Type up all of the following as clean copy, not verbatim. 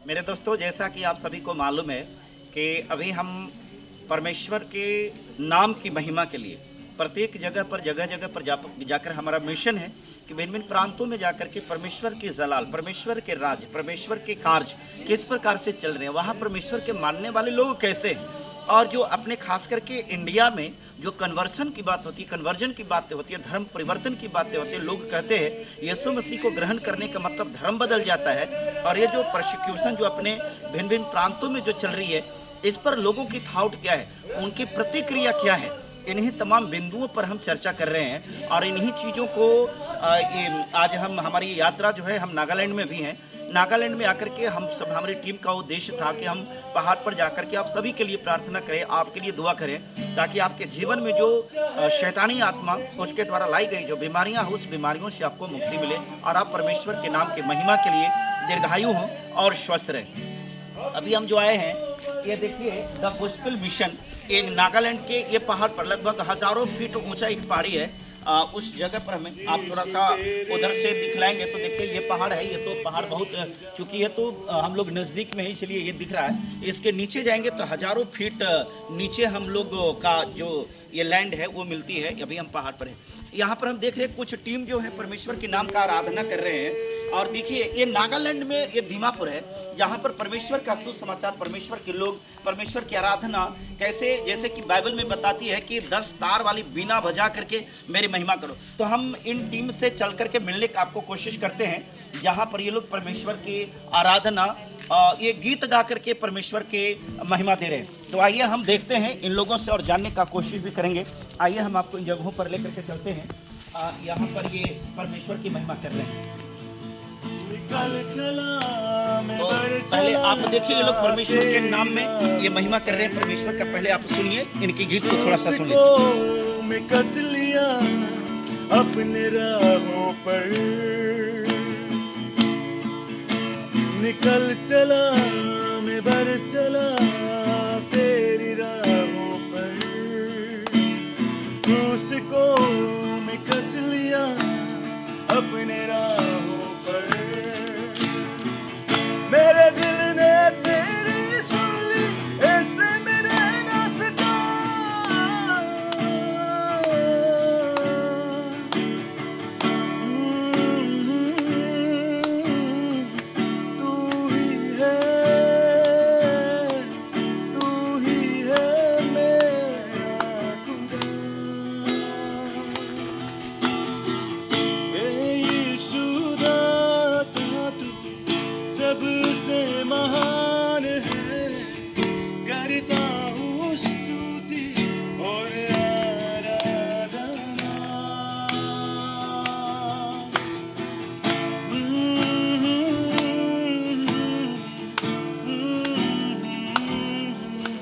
मेरे दोस्तों, जैसा कि आप सभी को मालूम है कि अभी हम परमेश्वर के नाम की महिमा के लिए प्रत्येक जगह पर जाकर हमारा मिशन है कि भिन्न-भिन्न प्रांतों में जाकर के परमेश्वर की जलाल, परमेश्वर के राज, परमेश्वर के कार्य किस प्रकार से चल रहे हैं, वहाँ परमेश्वर के मानने वाले लोग कैसे हैं, और जो अपने खास करके इंडिया में जो कन्वर्जन की बात होती है, कन्वर्जन की बातें होती है, धर्म परिवर्तन की बातें होती है, लोग कहते हैं यीशु मसीह को ग्रहण करने का मतलब धर्म बदल जाता है। और ये जो प्रोसिक्यूशन जो अपने भिन्न भिन्न प्रांतों में जो चल रही है, इस पर लोगों की थॉट क्या है, उनकी प्रतिक्रिया क्या है, इन्हीं तमाम बिंदुओं पर हम चर्चा कर रहे हैं। और इन्हीं चीज़ों को आज हमारी यात्रा जो है, हम नागालैंड में भी हैं। नागालैंड में आकर के हमारी टीम का उद्देश्य था कि हम पहाड़ पर जाकर के आप सभी के लिए प्रार्थना करें, आपके लिए दुआ करें, ताकि आपके जीवन में जो शैतानी आत्मा उसके द्वारा लाई गई जो बीमारियां हो, उस बीमारियों से आपको मुक्ति मिले और आप परमेश्वर के नाम की महिमा के लिए दीर्घायु हों और स्वस्थ रहें। अभी हम जो आए हैं, ये देखिए द गोस्पेल मिशन, एक नागालैंड के ये पहाड़ पर लगभग हजारों फीट ऊंचा एक पहाड़ी है। उस जगह पर हमें आप थोड़ा सा उधर से दिखलाएंगे तो देखिए ये पहाड़ है। ये तो पहाड़ बहुत, चूंकि ये तो हम लोग नज़दीक में ही, इसलिए ये दिख रहा है। इसके नीचे जाएंगे तो हजारों फीट नीचे हम लोग का जो ये लैंड है वो मिलती है। अभी हम पहाड़ पर हैं। यहाँ पर हम देख रहे हैं कुछ टीम जो है परमेश्वर के नाम का आराधना कर रहे हैं। और देखिए ये नागालैंड में ये दीमापुर है, जहाँ पर परमेश्वर का सुसमाचार, परमेश्वर के लोग, परमेश्वर की आराधना कैसे, जैसे कि बाइबल में बताती है कि 10 तार वाली बीना बजा करके मेरी महिमा करो। तो हम इन टीम से चल करके मिलने की आपको कोशिश करते हैं, जहाँ पर ये लोग परमेश्वर की आराधना ये गीत गा करके परमेश्वर के महिमा दे रहे हैं। तो आइए हम देखते हैं इन लोगों से और जानने का कोशिश भी करेंगे। आइए हम आपको इन जगहों पर लेकर के चलते हैं। यहाँ पर ये परमेश्वर की महिमा कर रहे हैं। तो पहले आप देखिए, ये लोग परमेश्वर के नाम में ये महिमा कर रहे हैं परमेश्वर का। पहले आप सुनिए इनकी गीत को, थोड़ा सा सुन लीजिए। मैं कस लिया अपने राहों पर, निकल चला मैं बर चला तेरी राहों पर, उसको मैं कस लिया अपने राहों पर, मेरे दिल ने तेरी सुन ली, ऐसे मेरे रास्ता, तू ही है मेरा खुदा। यीशु दाता तू सबसे महान है, करता हूँ स्तुति और आराधना।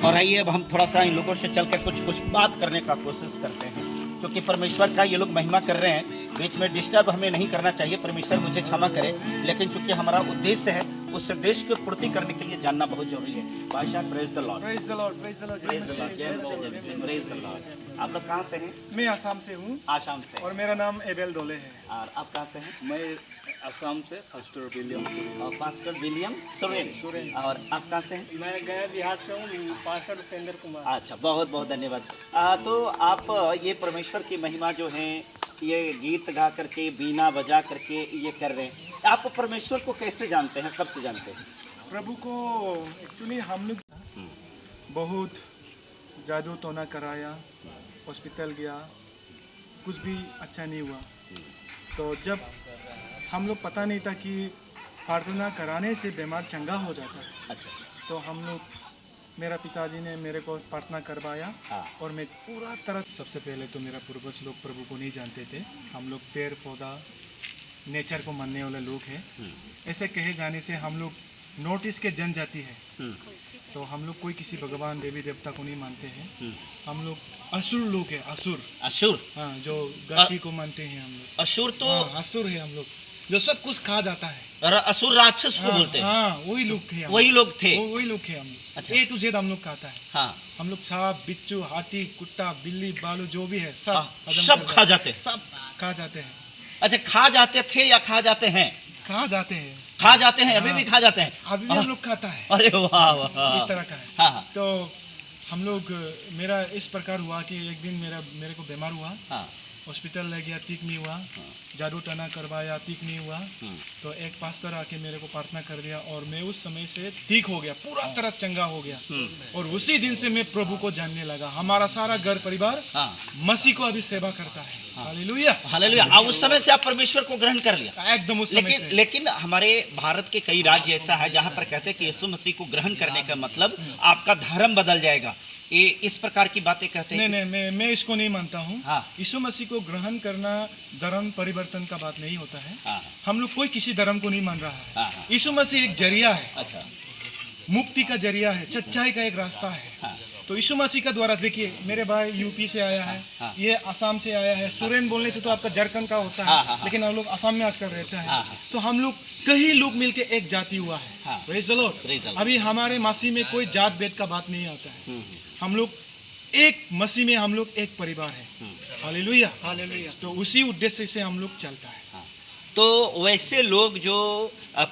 और आइए अब हम थोड़ा सा इन लोगों से चलकर कुछ बात करने का कोशिश करते हैं, क्योंकि परमेश्वर का ये लोग महिमा कर रहे हैं। बीच में डिस्टर्ब हमें नहीं करना चाहिए, परमेश्वर मुझे क्षमा करे, लेकिन चूंकि हमारा उद्देश्य है उस देश की पूर्ति करने के लिए जानना बहुत जरूरी है। बादशाह, praise the Lord, praise the Lord, praise the Lord, praise the Lord, praise the Lord. आप लोग कहाँ से हैं? मैं आसाम से हूँ आसाम से। और मेरा नाम एबेल दोले है। और आप कहाँ से हैं? मैं असम से पास्टर विलियम सुरेन। और पास्टर विलियम सुरेन। और आप कहाँ से हैं? मैं गया बिहार से हूँ, पास्टर उपेंद्र कुमार। अच्छा, बहुत बहुत धन्यवाद। तो आप ये परमेश्वर की महिमा जो है, ये गीत गा करके, बीना बजा करके ये कर रहे हैं। आप परमेश्वर को कैसे जानते हैं, कब से जानते हैं? प्रभु को एक्चुअली हम लोग बहुत जादू टोना कराया, हॉस्पिटल गया, कुछ भी अच्छा नहीं हुआ। तो जब हम लोग पता नहीं था कि प्रार्थना कराने से बीमार चंगा हो जाता है, अच्छा, तो हम लोग, मेरा पिताजी ने मेरे को प्रार्थना करवाया। हाँ। और मैं पूरा तरह, सबसे पहले तो मेरा पूर्वज लोग प्रभु को नहीं जानते थे। हम लोग पेड़ पौधा नेचर को मानने वाले लोग हैं। ऐसे कहे जाने से हम लोग नॉर्थ ईस्ट के जनजाति है, तो हम लोग कोई किसी भगवान देवी देवता को नहीं मानते हैं। हम लोग असुर लोग हैं, असुर। हाँ, जो गाची को मानते हैं हम लोग। असुर तो असुर है हम लोग, जो सब कुछ खा जाता है। असुर राक्षस को बोलते हैं। हाँ, वही लोग थे, वही लोग थे। वही लोग थे हम लोग। अच्छा। ए टू जेड हम लोग खाता है। हाँ, हम लोग सांप, बिच्छू, हाथी, कुत्ता, बिल्ली, बालू जो भी है सब हजम सब कर खा जाते जाते हैं। सब खा जाते हैं। अच्छा, खा जाते थे या खा जाते हैं? खा जाते हैं। खा जाते हैं, अभी भी खा जाते हैं। अभी भी हम लोग खाता है, अरे वाह वाह। इस तरह का है। हाँ हाँ तो हम लोग, मेरा इस प्रकार हुआ कि एक दिन मेरे को बीमार हुआ, हाँ हॉस्पिटल ले गया, ठीक नहीं हुआ, जादू टना करवाया, ठीक नहीं हुआ। तो एक पास्टर आके मेरे को प्रार्थना कर दिया और मैं उस समय से ठीक हो गया, पूरा तरह चंगा हो गया। और उसी दिन से मैं प्रभु को जानने लगा। हमारा सारा घर परिवार हाँ मसीह को अभी सेवा करता है। Hallelujah, hallelujah. उस समय से आप परमेश्वर को ग्रहण कर लिया। एकदम उस समय से। लेकिन हमारे भारत के कई राज्य ऐसा है जहां पर कहते हैं कि यीशु मसीह को ग्रहण करने का मतलब आपका धर्म बदल जाएगा, ये इस प्रकार की बातें कहते हैं। नहीं, मैं इसको नहीं मानता हूँ। हाँ। यीशु मसीह को ग्रहण करना धर्म परिवर्तन का बात नहीं होता है। हाँ। हम लोग कोई किसी धर्म को नहीं मान रहा है। हाँ, हाँ। यीशु मसीह एक जरिया है, अच्छा मुक्ति का जरिया है, सच्चाई का एक रास्ता है। हाँ। तो यीशु मसीह का द्वारा, देखिए मेरे भाई यूपी से आया है, हाँ। ये असम से आया है। सुरेन बोलने से तो आपका झारखंड का होता हाँ, है, हाँ, हाँ। लेकिन हम लोग असम में आजकल रहते हैं। हाँ, हाँ। तो हम लोग कई लोग मिलके एक जाति हुआ है। हाँ। Praise the Lord। Praise the Lord। अभी हमारे मसीह में कोई जात भेद का बात नहीं आता है। हम लोग एक मसीह में, हम लोग एक परिवार है। Hallelujah, hallelujah. तो उसी उद्देश्य से हम लोग चलता है। तो वैसे लोग जो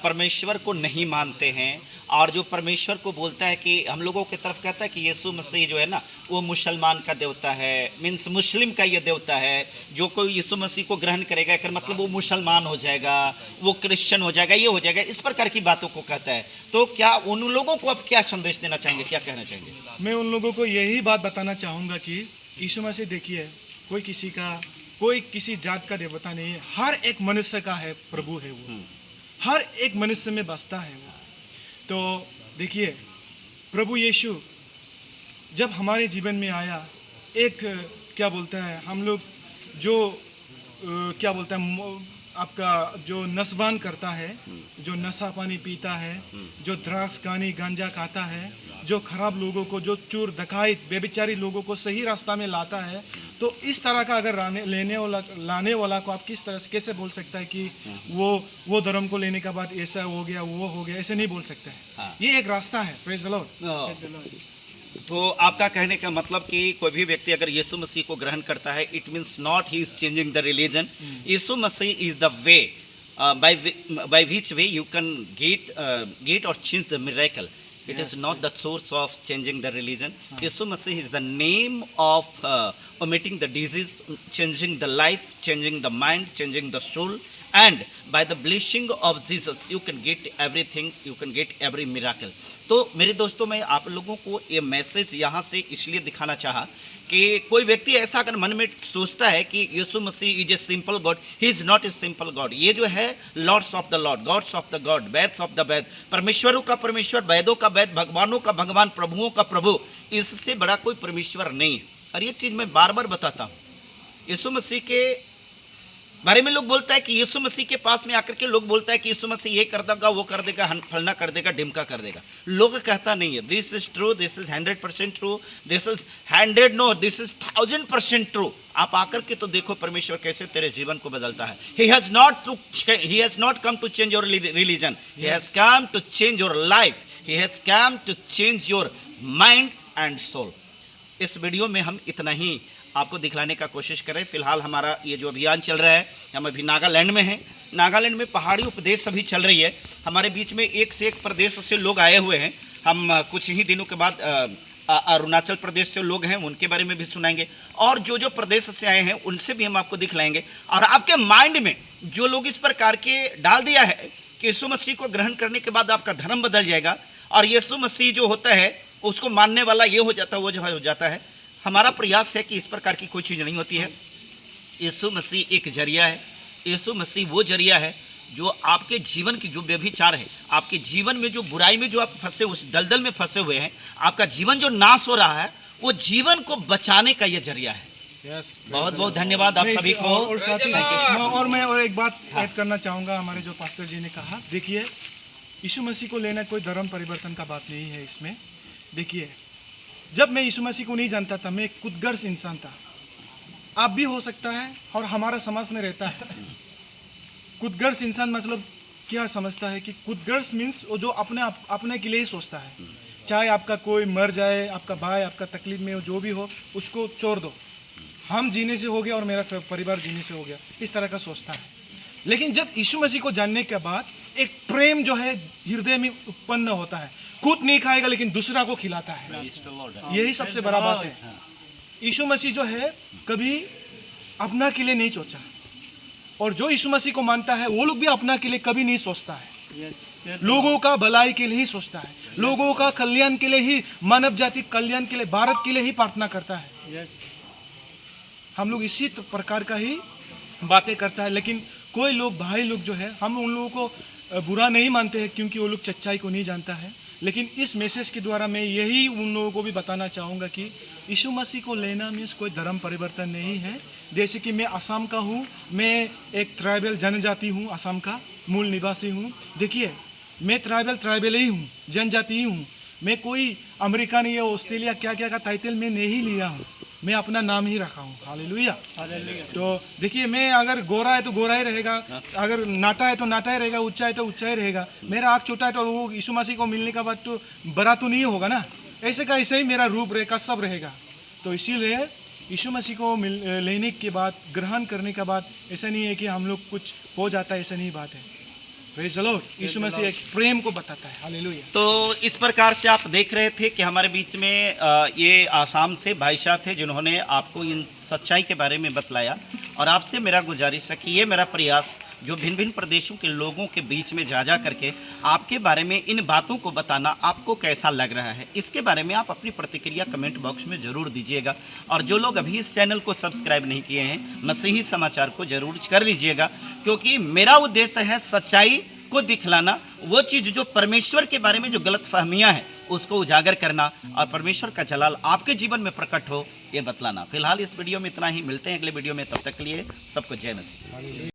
परमेश्वर को नहीं मानते हैं और जो परमेश्वर को बोलता है कि हम लोगों की तरफ कहता है कि यीशु मसीह जो है ना वो मुसलमान का देवता है, मीन्स मुस्लिम का ये देवता है, जो कोई यीशु मसीह को ग्रहण करेगा एक मतलब वो मुसलमान हो जाएगा, वो क्रिश्चियन हो जाएगा, ये हो जाएगा, इस प्रकार की बातों को कहता है। तो क्या उन लोगों को अब क्या संदेश देना चाहेंगे, क्या कहना चाहेंगे? मैं उन लोगों को यही बात बताना चाहूँगा कि यीशु मसीह, देखिए, कोई किसी जात का देवता नहीं है। हर एक मनुष्य का है प्रभु है वो, हर एक मनुष्य में बसता है वो। तो देखिए, प्रभु यीशु जब हमारे जीवन में आया, एक क्या बोलता है, हम लोग जो क्या बोलता है, आपका जो नशबान करता है, जो नशा पानी पीता है, जो ड्रग्स गानी गांजा खाता है, जो खराब लोगों को, जो चोर डकायत बेबिचारी लोगों को सही रास्ता में लाता है, तो इस तरह का अगर लाने वाला को आप किस तरह से कैसे बोल सकता है कि वो धर्म को लेने के बाद ऐसा हो गया, वो हो गया, ऐसे नहीं बोल सकता है। हाँ। ये एक रास्ता है। Praise the Lord. तो आपका कहने का मतलब कि कोई भी व्यक्ति अगर यीशु मसीह को ग्रहण करता है, it means not he is changing the religion. यीशु मसीह is the way by which way you can get or change the miracle. It is not the source of changing the religion. Yeshu Masih is the name of omitting the disease, changing the life, changing the mind, changing the soul. And by the blessing of Jesus, you can get everything, you can get every miracle. तो मेरे दोस्तों, मैं आप लोगों को ये message यहाँ से इसलिए दिखाना चाहा कि कोई व्यक्ति ऐसा अगर मन में सोचता है कि यीशु मसीह is a simple God, he is not a simple God. ये जो है lords of the Lord, gods of the God, vaids of the vaid, परमेश्वरों का परमेश्वर, वैदों का वैद, भगवानों का भगवान, प्रभुओं का प्रभु, इससे बड़ा कोई परमेश्वर नहीं है। और ये चीज़ मैं बार बार बताता हूँ। यीशु मसीह के बारे में लोग बोलता है कि यीशु मसीह के पास में आकर के लोग बोलता है कि यीशु मसीह ये कर देगा, वो कर देगा, फलना कर देगा, ढिमका कर देगा। लोग कहता नहीं है this is true, this is 100% true, this is 100 no, this is 1000% true. आप आकर के तो देखो परमेश्वर कैसे तेरे जीवन को बदलता है। He has not come to change your religion. He has come to change your life. He has come to change your mind and soul. इस वीडियो में हम इतना ही आपको दिखलाने का कोशिश करें। फिलहाल हमारा ये जो अभियान चल रहा है, हम अभी नागालैंड में हैं। नागालैंड में पहाड़ी उपदेश अभी चल रही है। हमारे बीच में एक से एक प्रदेश से लोग आए हुए हैं। हम कुछ ही दिनों के बाद अरुणाचल प्रदेश से लोग हैं, उनके बारे में भी सुनाएंगे, और जो प्रदेश से आए हैं उनसे भी हम आपको दिखलाएंगे। और आपके माइंड में जो लोग इस प्रकार के डाल दिया है कि यीशु मसीह को ग्रहण करने के बाद आपका धर्म बदल जाएगा और यीशु मसीह जो होता है उसको मानने वाला ये हो जाता है, वो जो हो जाता है। हमारा प्रयास है कि इस प्रकार की कोई चीज़ नहीं होती है। यीशु मसीह एक जरिया है। यीशु मसीह वो जरिया है जो आपके जीवन की जो व्यभिचार है, आपके जीवन में जो बुराई में जो आप फंसे, उस दलदल में फंसे हुए हैं, आपका जीवन जो नाश हो रहा है, वो जीवन को बचाने का ये जरिया है। बहुत बहुत धन्यवाद आप सभी को। और साथ ही और मैं और एक बात ऐड करना चाहूँगा। हमारे जो पास्टर जी ने कहा, देखिए, यीशु मसीह को लेना कोई धर्म परिवर्तन का बात नहीं है इसमें। देखिए, जब मैं यीशु मसीह को नहीं जानता था, मैं एक कुदगर्स इंसान था। आप भी हो सकता है और हमारा समाज में रहता है। कुदगर्स इंसान मतलब क्या समझता है कि कुदगर्स मीन्स वो जो अपने के लिए ही सोचता है। चाहे आपका कोई मर जाए, आपका भाई आपका तकलीफ में हो, जो भी हो, उसको छोड़ दो, हम जीने से हो गया और मेरा परिवार जीने से हो गया, इस तरह का सोचता है। लेकिन जब यीशु मसीह को जानने के बाद एक प्रेम जो है हृदय में उत्पन्न होता है। खुद नहीं खाएगा लेकिन दूसरा को खिलाता है, यही सबसे बड़ा बात है। यीशु मसीह जो है कभी अपना के लिए नहीं सोचा, और जो यीशु मसीह को मानता है वो लोग भी अपना के लिए कभी नहीं सोचता है, लोगों का भलाई के लिए ही सोचता है, लोगों का कल्याण के लिए ही, मानव जाति कल्याण के लिए, भारत के लिए ही प्रार्थना करता है। हम लोग इसी प्रकार का ही बातें करता है। लेकिन कोई लोग, भाई लोग जो है, हम उन लोगों को बुरा नहीं मानते हैं क्योंकि वो लोग सच्चाई को नहीं जानता है। लेकिन इस मैसेज के द्वारा मैं यही उन लोगों को भी बताना चाहूँगा कि यीशु मसीह को लेना मीन्स कोई धर्म परिवर्तन नहीं है। जैसे कि मैं असम का हूँ, मैं एक ट्राइबल जनजाति हूँ, असम का मूल निवासी हूँ। देखिए, मैं ट्राइबल ही हूँ, जनजाति ही हूँ। मैं कोई अमेरिकन या ऑस्ट्रेलिया क्या क्या का टाइटल मैं नहीं लिया हूँ, मैं अपना नाम ही रखा हूँ। हालेलुया। तो देखिए, मैं अगर गोरा है तो गोरा ही रहेगा, अगर नाटा है तो नाटा ही रहेगा, ऊंचा है तो ऊंचा ही रहेगा। मेरा आँख छोटा है तो वो यीशु मसीह को मिलने के बाद तो बड़ा तो नहीं होगा ना, ऐसे का ऐसे ही मेरा रूप रेखा सब रहेगा। तो इसीलिए यीशु मसीह को लेने के बाद, ग्रहण करने के बाद ऐसा नहीं है कि हम लोग कुछ हो जाता है, ऐसा नहीं बात है। Praise the Lord. Yeshu Masih एक प्रेम को बताता है। हालेलुया। तो इस प्रकार से आप देख रहे थे कि हमारे बीच में ये आसाम से भाई साहब थे जिन्होंने आपको इन सच्चाई के बारे में बतलाया। और आपसे मेरा गुजारिश है कि ये मेरा प्रयास जो भिन्न भिन्न प्रदेशों के लोगों के बीच में जा करके आपके बारे में इन बातों को बताना आपको कैसा लग रहा है, इसके बारे में आप अपनी प्रतिक्रिया कमेंट बॉक्स में ज़रूर दीजिएगा। और जो लोग अभी इस चैनल को सब्सक्राइब नहीं किए हैं, मसीही समाचार को ज़रूर कर लीजिएगा, क्योंकि मेरा उद्देश्य है सच्चाई को दिखलाना, वो चीज़ जो परमेश्वर के बारे में जो गलत फहमियाँ हैं उसको उजागर करना और परमेश्वर का जलाल आपके जीवन में प्रकट हो, ये बतलाना। फिलहाल इस वीडियो में इतना ही, मिलते हैं अगले वीडियो में, तब तक के लिए सबको जय मसीह।